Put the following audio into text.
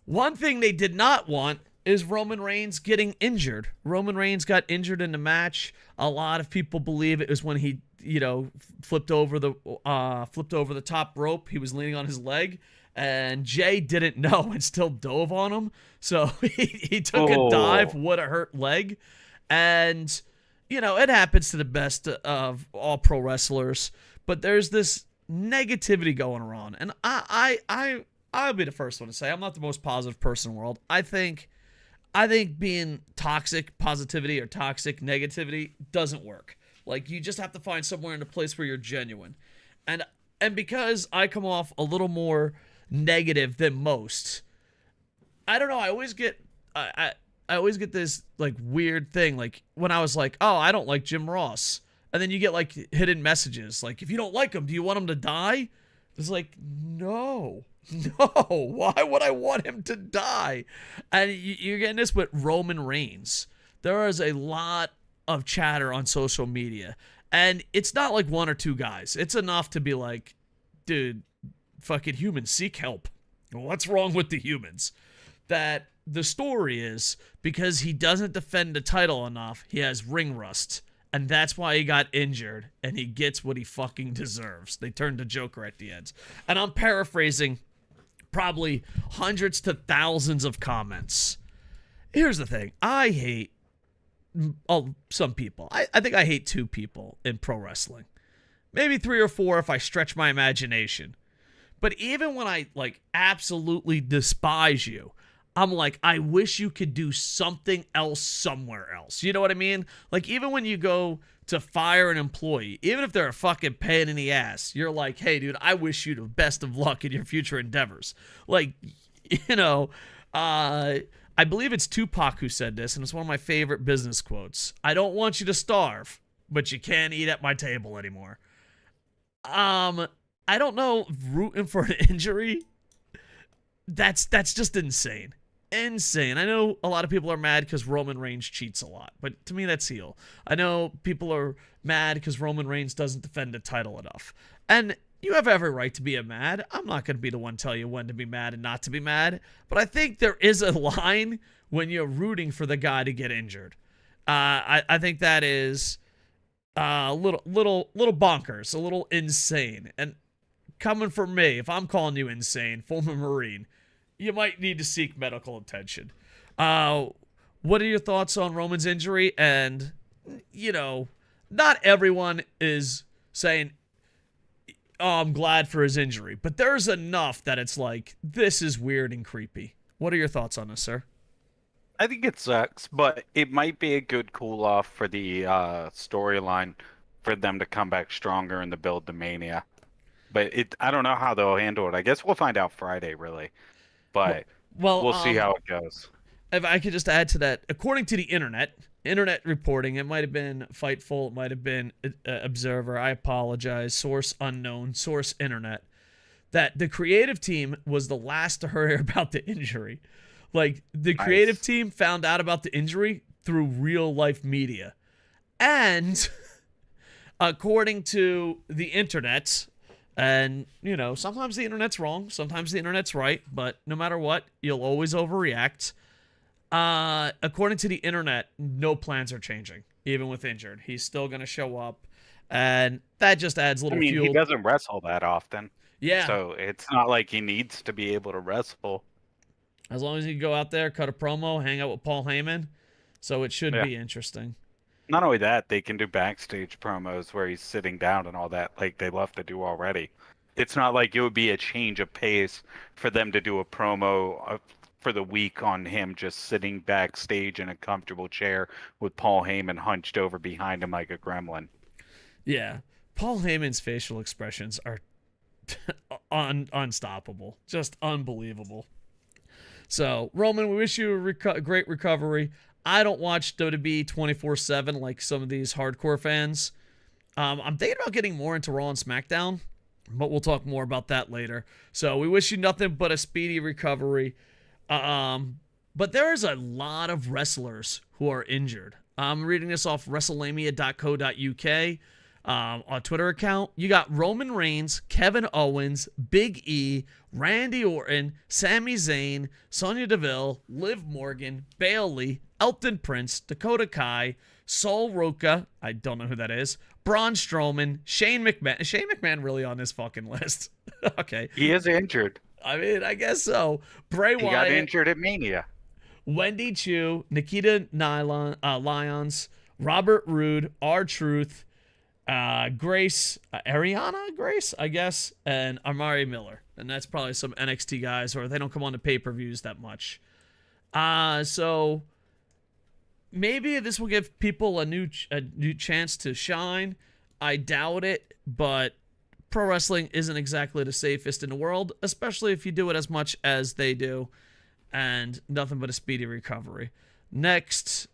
One thing they did not want is Roman Reigns getting injured. Roman Reigns got injured in the match. A lot of people believe it was when he, flipped over the top rope. He was leaning on his leg, and Jay didn't know and still dove on him. So he took a dive, would have hurt leg, and it happens to the best of all pro wrestlers. But there's this negativity going around, and I'll be the first one to say I'm not the most positive person in the world. I think being toxic positivity or toxic negativity doesn't work. Like, you just have to find somewhere in a place where you're genuine. And because I come off a little more negative than most, I don't know, I always get this like weird thing, like when I was like, oh, I don't like Jim Ross. And then you get like hidden messages like, if you don't like him, do you want him to die? It's like, no, why would I want him to die? And you're getting this with Roman Reigns. There is a lot of chatter on social media, and it's not like one or two guys. It's enough to be like, dude, fucking humans, seek help. What's wrong with the humans? That the story is because he doesn't defend the title enough, he has ring rust. And that's why he got injured, and he gets what he fucking deserves. They turned to Joker at the end. And I'm paraphrasing probably hundreds to thousands of comments. Here's the thing. I hate some people. I think I hate two people in pro wrestling. Maybe three or four if I stretch my imagination. But even when I, like, absolutely despise you, I'm like, I wish you could do something else somewhere else. You know what I mean? Like, even when you go to fire an employee, even if they're a fucking pain in the ass, you're like, hey, dude, I wish you the best of luck in your future endeavors. Like, I believe it's Tupac who said this, and it's one of my favorite business quotes. I don't want you to starve, but you can't eat at my table anymore. I don't know, rooting for an injury, that's just insane. Insane. I know a lot of people are mad because Roman Reigns cheats a lot, but to me that's heel. I know people are mad because Roman Reigns doesn't defend the title enough. And you have every right to be mad. I'm not going to be the one to tell you when to be mad and not to be mad, but I think there is a line when you're rooting for the guy to get injured. I think that is a little bonkers, a little insane. And coming from me, if I'm calling you insane, former Marine, you might need to seek medical attention. What are your thoughts on Roman's injury? And, not everyone is saying, oh, I'm glad for his injury. But there's enough that it's like, this is weird and creepy. What are your thoughts on this, sir? I think it sucks, but it might be a good cool off for the storyline for them to come back stronger and to build the Mania. But I don't know how they'll handle it. I guess we'll find out Friday, really. But we'll see how it goes. If I could just add to that, according to the internet reporting, it might have been Fightful, it might have been Observer, I apologize, source unknown, source internet, that the creative team was the last to hear about the injury. Like, the creative team found out about the injury through real life media. And according to the internet, and, sometimes the internet's wrong, sometimes the internet's right, but no matter what, you'll always overreact. According to the internet, no plans are changing, even with injured. He's still going to show up, and that just adds a little fuel. He doesn't wrestle that often. Yeah. So it's not like he needs to be able to wrestle. As long as he can go out there, cut a promo, hang out with Paul Heyman, so it should be interesting. Not only that, they can do backstage promos where he's sitting down and all that, like they love to do already. It's not like it would be a change of pace for them to do a promo for the week on him just sitting backstage in a comfortable chair with Paul Heyman hunched over behind him like a gremlin. Yeah. Paul Heyman's facial expressions are unstoppable. Just unbelievable. So, Roman, we wish you a great recovery. I don't watch WWE 24/7 like some of these hardcore fans. I'm thinking about getting more into Raw and SmackDown, but we'll talk more about that later. So we wish you nothing but a speedy recovery. But there is a lot of wrestlers who are injured. I'm reading this off WrestleLamia.co.uk. on Twitter account. You got Roman Reigns, Kevin Owens, Big E, Randy Orton, Sami Zayn, Sonya Deville, Liv Morgan, Bayley, Elton Prince, Dakota Kai, Sol Roca, I don't know who that is, Braun Strowman, Shane McMahon. Is Shane McMahon really on this fucking list? Okay. He is injured. I mean, I guess so. Bray He Wyatt. got injured at Mania. Wendy Chu, Nikita Lyons, Robert Roode, R-Truth, Grace, Ariana Grace, I guess, and Amari Miller. And that's probably some NXT guys, or they don't come on to pay-per-views that much. So maybe this will give people a new chance to shine. I doubt it, but pro wrestling isn't exactly the safest in the world, especially if you do it as much as they do. And nothing but a speedy recovery. Next,